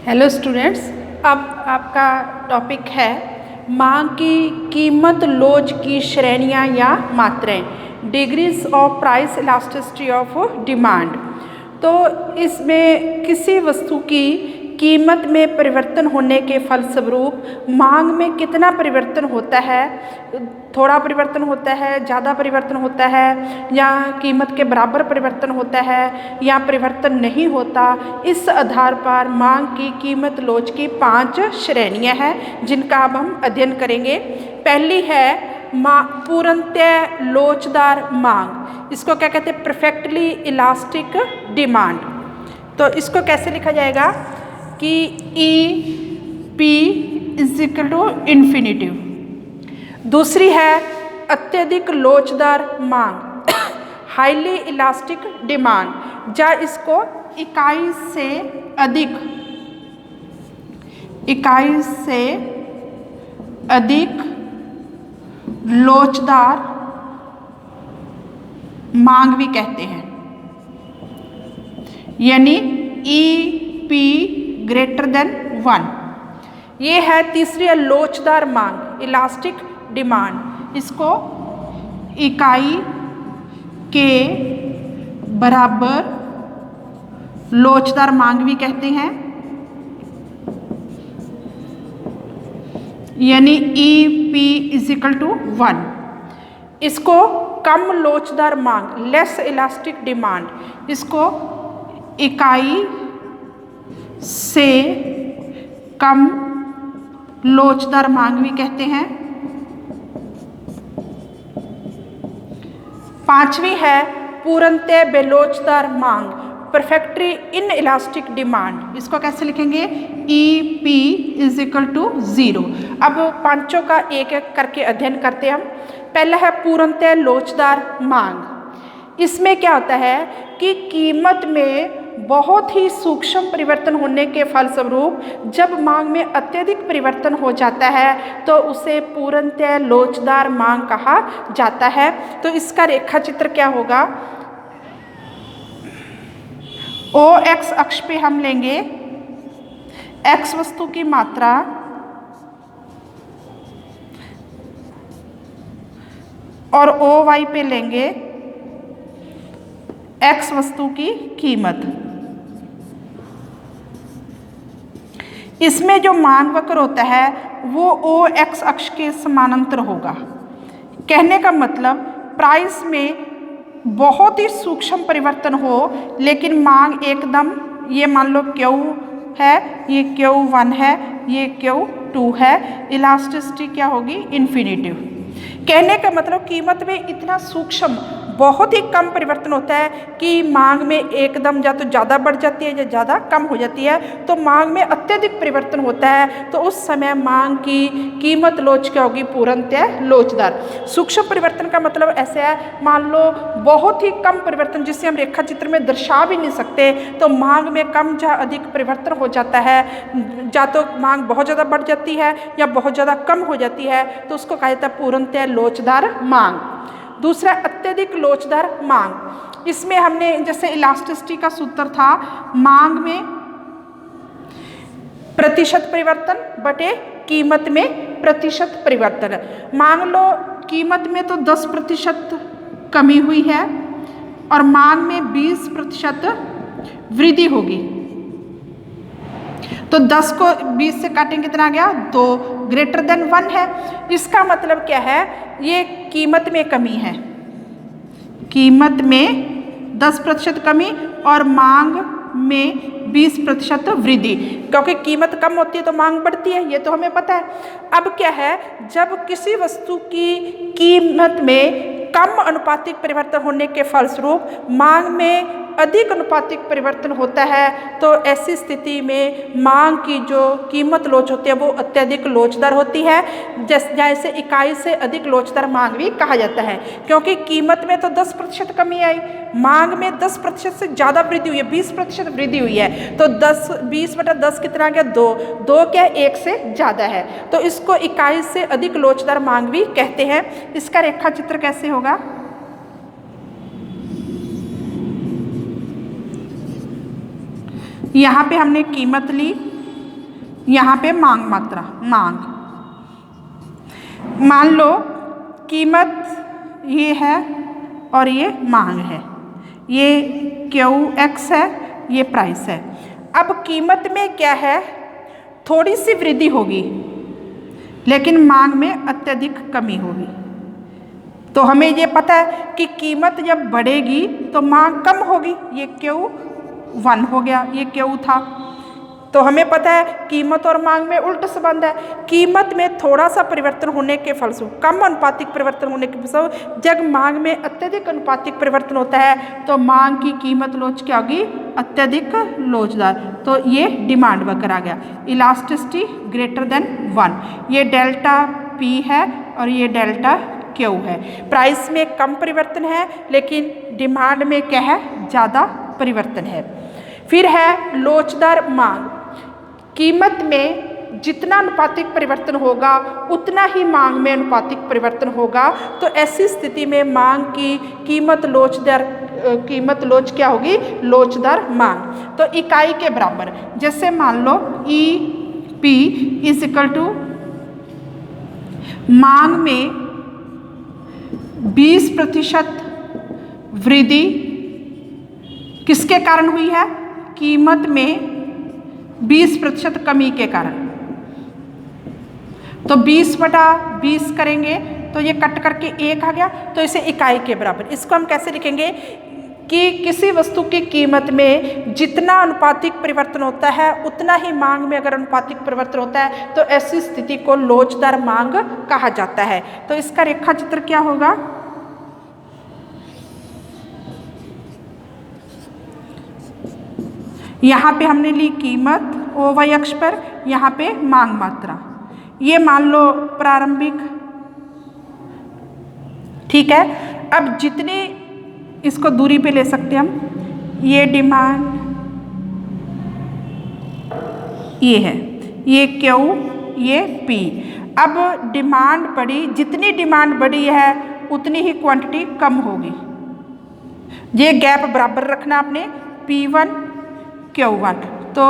Hello students, अब आपका topic है मांग की कीमत लोच की श्रेणियां या मात्राएं, degrees of price elasticity of demand. तो इसमें किसी वस्तु की कीमत में परिवर्तन होने के फलस्वरूप मांग में कितना परिवर्तन होता है, थोड़ा परिवर्तन होता है, ज़्यादा परिवर्तन होता है, या कीमत के बराबर परिवर्तन होता है, या परिवर्तन नहीं होता। इस आधार पर मांग की कीमत लोच की 5 श्रेणियां हैं जिनका अब हम अध्ययन करेंगे। पहली है पूर्णतः लोचदार मांग। इसको क्या कहते हैं? Perfectly elastic demand. तो इसको कैसे लिखा जाएगा कि E P is equal to infinitive. दूसरी है अत्यधिक लोचदार मांग, हाईली इलास्टिक डिमांड, या इसको इकाई से अधिक लोचदार मांग भी कहते हैं, यानी ई पी ग्रेटर देन 1। ये है तीसरी है लोचदार मांग, इलास्टिक डिमांड। इसको इकाई के बराबर लोचदार मांग भी कहते हैं, यानी E P is equal to 1। इसको कम लोचदार मांग, लेस इलास्टिक डिमांड, इसको इकाई से कम लोचदार मांग भी कहते हैं। पांचवी है पूर्णतः बेलोचदार मांग, परफेक्टली इन इलास्टिक डिमांड। इसको कैसे लिखेंगे? E P is equal to 0। अब पांचों का एक एक करके अध्ययन करते हैं हम। पहला है पूर्णतः लोचदार मांग। इसमें क्या होता है कि कीमत में बहुत ही सूक्ष्म परिवर्तन होने के फलस्वरूप जब मांग में अत्यधिक परिवर्तन हो जाता है तो उसे पूर्णतः लोचदार मांग कहा जाता है। तो इसका रेखा चित्र क्या होगा? ओ एक्स अक्ष पे हम लेंगे एक्स वस्तु की मात्रा और ओ वाई पे लेंगे एक्स वस्तु की कीमत। इसमें जो मांग वक्र होता है वो ओ एक्स अक्ष के समानांतर होगा। कहने का मतलब प्राइस में बहुत ही सूक्ष्म परिवर्तन हो लेकिन मांग एकदम, ये मान लो Q है, ये Q1 है, ये Q2 है, इलास्टिसिटी क्या होगी? इन्फिनिटिव। कहने का मतलब कीमत में इतना सूक्ष्म बहुत ही कम परिवर्तन होता है कि मांग में एकदम या तो ज़्यादा बढ़ जाती है या ज़्यादा कम हो जाती है। तो मांग में अत्यधिक परिवर्तन होता है तो उस समय मांग की कीमत लोच क्या होगी? पूर्णतः लोचदार। सूक्ष्म परिवर्तन का मतलब ऐसे है, मान लो बहुत ही कम परिवर्तन जिसे हम रेखा चित्र में दर्शा भी नहीं सकते, तो मांग में कम या अधिक परिवर्तन हो जाता है, या तो मांग बहुत ज़्यादा बढ़ जाती है या बहुत ज़्यादा कम हो जाती है, तो उसको कहा जाता है पूर्णतः लोचदार मांग। दूसरा अत्यधिक लोचदार मांग। इसमें हमने जैसे इलास्टिसिटी का सूत्र था, मांग में प्रतिशत परिवर्तन बटे कीमत में प्रतिशत परिवर्तन। मान लो कीमत में तो 10% कमी हुई है और मांग में 20% वृद्धि होगी, तो 10 को 20 से काटेंगे कितना आ गया? 2 ग्रेटर देन 1 है। इसका मतलब क्या है? ये कीमत में कमी है, कीमत में 10% कमी और मांग में 20% वृद्धि। क्योंकि कीमत कम होती है तो मांग बढ़ती है, ये तो हमें पता है। अब क्या है, जब किसी वस्तु की कीमत में कम अनुपातिक परिवर्तन होने के फलस्वरूप मांग में अधिक अनुपातिक परिवर्तन होता है तो ऐसी स्थिति में मांग की जो कीमत लोच होती है वो अत्यधिक लोचदार होती है, जैसे इकाई से अधिक लोचदार मांग भी कहा जाता है। क्योंकि कीमत में तो 10% कमी आई, मांग में 10% से ज़्यादा वृद्धि हुई है, 20% वृद्धि हुई है, तो 20/10 कितना आ गया? 2 क्या 1 से ज़्यादा है, तो इसको इकाई से अधिक लोचदार मांग भी कहते हैं। इसका रेखा चित्र कैसे होगा? यहाँ पे हमने कीमत ली यहाँ पे मांग मात्रा, मांग। मान लो कीमत ये है और ये मांग है, ये QX है, ये प्राइस है। अब कीमत में क्या है, थोड़ी सी वृद्धि होगी लेकिन मांग में अत्यधिक कमी होगी। तो हमें ये पता है कि कीमत जब बढ़ेगी तो मांग कम होगी। ये Q1 हो गया, ये Q था। तो हमें पता है कीमत और मांग में उल्टा संबंध है। कीमत में थोड़ा सा परिवर्तन होने के फलस्वरूप, कम अनुपातिक परिवर्तन होने के फलस्वरूप, जब मांग में अत्यधिक अनुपातिक परिवर्तन होता है तो मांग की कीमत लोच क्या होगी, अत्यधिक लोचदार। तो ये डिमांड वक्र आ गया। इलास्टिसिटी ग्रेटर देन 1, ये डेल्टा P है और ये डेल्टा Q है। प्राइस में कम परिवर्तन है लेकिन डिमांड में क्या है, ज़्यादा परिवर्तन है। फिर है लोचदार मांग। कीमत में जितना अनुपातिक परिवर्तन होगा उतना ही मांग में अनुपातिक परिवर्तन होगा। तो ऐसी स्थिति में मांग की कीमत लोच क्या होगी, लोचदार मांग। तो इकाई के बराबर, जैसे मान लो EP इज इक्वल टू मांग में 20% वृद्धि किसके कारण हुई है, कीमत में 20% कमी के कारण। तो 20/20 करेंगे तो ये कट करके 1 आ गया, तो इसे इकाई के बराबर। इसको हम कैसे लिखेंगे कि किसी वस्तु की कीमत में जितना अनुपातिक परिवर्तन होता है उतना ही मांग में अगर अनुपातिक परिवर्तन होता है तो ऐसी स्थिति को लोचदार मांग कहा जाता है। तो इसका रेखा चित्र क्या होगा, यहाँ पे हमने ली कीमत OY अक्ष पर, यहाँ पे मांग मात्रा। ये मान लो प्रारंभिक, ठीक है। अब जितनी इसको दूरी पे ले सकते हम, ये डिमांड, ये है, ये Q, ये P। अब डिमांड बढ़ी, जितनी डिमांड बढ़ी है उतनी ही क्वांटिटी कम होगी। ये गैप बराबर रखना आपने, P1 Q1। तो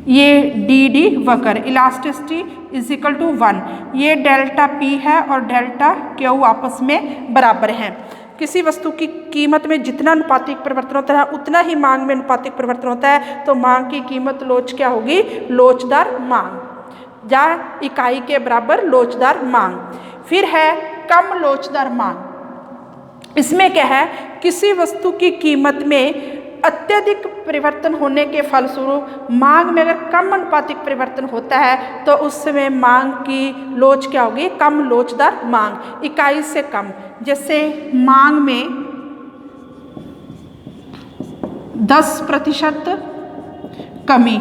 ये DD वक्र, इलास्टिसिटी इज इक्वल टू 1, ये डेल्टा P है और डेल्टा Q आपस में बराबर हैं। किसी वस्तु की कीमत में जितना अनुपातिक परिवर्तन होता है उतना ही मांग में अनुपातिक परिवर्तन होता है। तो मांग की कीमत लोच क्या होगी, लोचदार मांग, या इकाई के बराबर लोचदार मांग। फिर है कम लोचदार मांग। इसमें क्या है, किसी वस्तु की कीमत में अत्यधिक परिवर्तन होने के फलस्वरूप मांग में अगर कम अनुपातिक परिवर्तन होता है तो उस समय मांग की लोच क्या होगी, कम लोचदार मांग, इकाई से कम। जैसे मांग में 10% कमी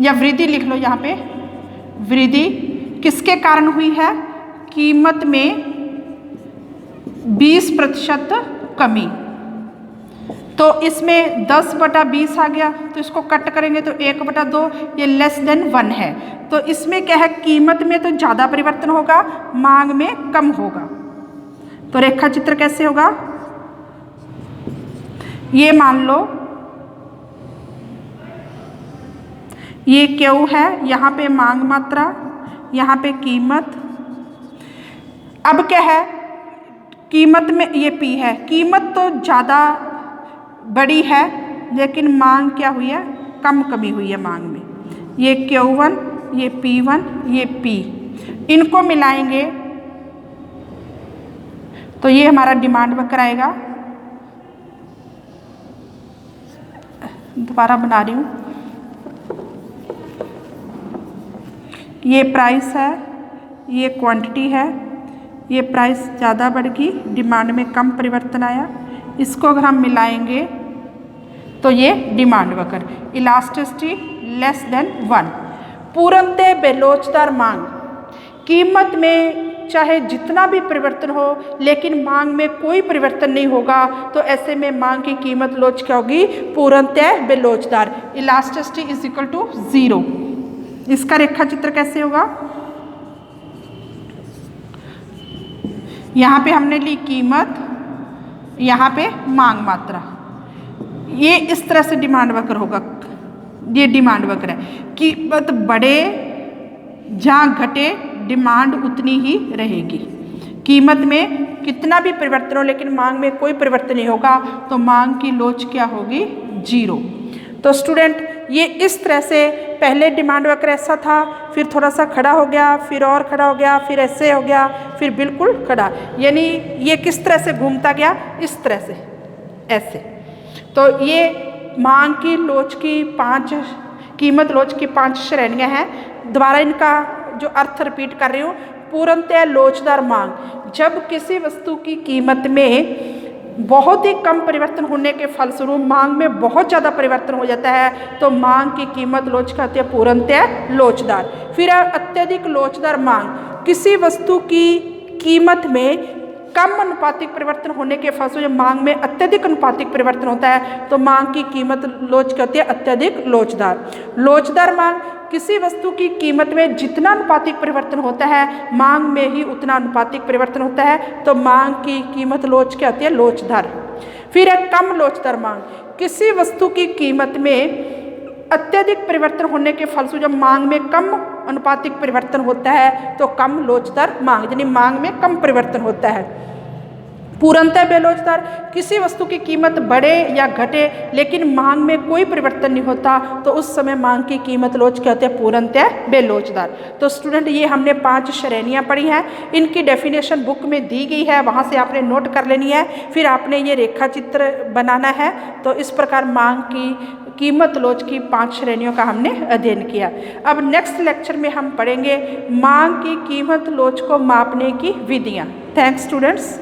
या वृद्धि लिख लो, यहाँ पे वृद्धि किसके कारण हुई है, कीमत में 20% कमी। तो इसमें 10/20 आ गया, तो इसको कट करेंगे तो 1/2, ये लेस देन 1 है। तो इसमें क्या है, कीमत में तो ज़्यादा परिवर्तन होगा, मांग में कम होगा। तो रेखा चित्र कैसे होगा, ये मान लो ये Q है, यहाँ पे मांग मात्रा, यहाँ पे कीमत। अब क्या है, कीमत में ये P है, कीमत तो ज़्यादा बड़ी है लेकिन मांग क्या हुई है, कम कमी हुई है मांग में। ये Q1, ये P1, ये P, इनको मिलाएंगे तो ये हमारा डिमांड वक्र आएगा। दोबारा बना रही हूँ, ये प्राइस है, ये क्वांटिटी है, ये प्राइस ज़्यादा बढ़ गई, डिमांड में कम परिवर्तन आया। इसको अगर हम मिलाएंगे तो ये डिमांड वक्र, इलास्टिसिटी लेस देन 1। पूर्णतः बेलोचदार मांग, कीमत में चाहे जितना भी परिवर्तन हो लेकिन मांग में कोई परिवर्तन नहीं होगा, तो ऐसे में मांग की कीमत लोच क्या होगी, पूर्णतः बेलोचदार, इलास्टिसिटी इज इक्वल टू 0। इसका रेखा चित्र कैसे होगा, यहाँ पे हमने ली कीमत, यहाँ पे मांग मात्रा, ये इस तरह से डिमांड वक्र होगा। ये डिमांड वक्र है। कीमत बढ़े या घटे डिमांड उतनी ही रहेगी। कीमत में कितना भी परिवर्तन हो लेकिन मांग में कोई परिवर्तन नहीं होगा तो मांग की लोच क्या होगी? जीरो। तो स्टूडेंट ये इस तरह से पहले डिमांड वक्र ऐसा था, फिर थोड़ा सा खड़ा हो गया, फिर और खड़ा हो गया, फिर ऐसे हो गया, फिर बिल्कुल खड़ा, यानी ये किस तरह से घूमता गया? इस तरह से, ऐसे। तो ये मांग की लोच की 5 कीमत लोच की 5 श्रेणियां हैं। दोबारा इनका जो अर्थ रिपीट कर रही हूँ। पूर्णतः लोचदार मांग, जब किसी वस्तु की कीमत में बहुत ही कम परिवर्तन होने के फलस्वरूप मांग में बहुत ज़्यादा परिवर्तन हो जाता है तो मांग की कीमत लोच कहते हैं पूर्णतः लोचदार। फिर अत्यधिक लोचदार मांग, किसी वस्तु की कीमत में कम अनुपातिक परिवर्तन होने के फलस्वरूप मांग में अत्यधिक अनुपातिक परिवर्तन होता है तो मांग की कीमत लोच कहते हैं अत्यधिक लोचदार। लोचदार मांग, किसी वस्तु की कीमत में जितना अनुपातिक परिवर्तन होता है मांग में ही उतना अनुपातिक परिवर्तन होता है तो मांग की कीमत लोच कहते हैं लोचदार। फिर है कम लोचदार मांग, किसी वस्तु की कीमत में अत्यधिक परिवर्तन होने के फलस्वरूप जब मांग में कम अनुपातिक परिवर्तन होता है तो कम लोचदार मांग, यानी मांग में कम परिवर्तन होता है। पूर्णतः बेलोचदार, किसी वस्तु की कीमत बढ़े या घटे लेकिन मांग में कोई परिवर्तन नहीं होता तो उस समय मांग की कीमत लोच कहते हैं पूर्णतः बेलोचदार। तो स्टूडेंट ये हमने 5 श्रेणियां पढ़ी हैं, इनकी डेफिनेशन बुक में दी गई है, वहां से आपने नोट कर लेनी है। फिर आपने ये रेखा चित्र बनाना है। तो इस प्रकार मांग की कीमत लोच की 5 श्रेणियों का हमने अध्ययन किया। अब नेक्स्ट लेक्चर में हम पढ़ेंगे मांग की कीमत लोच को मापने की विधियाँ। Thanks students.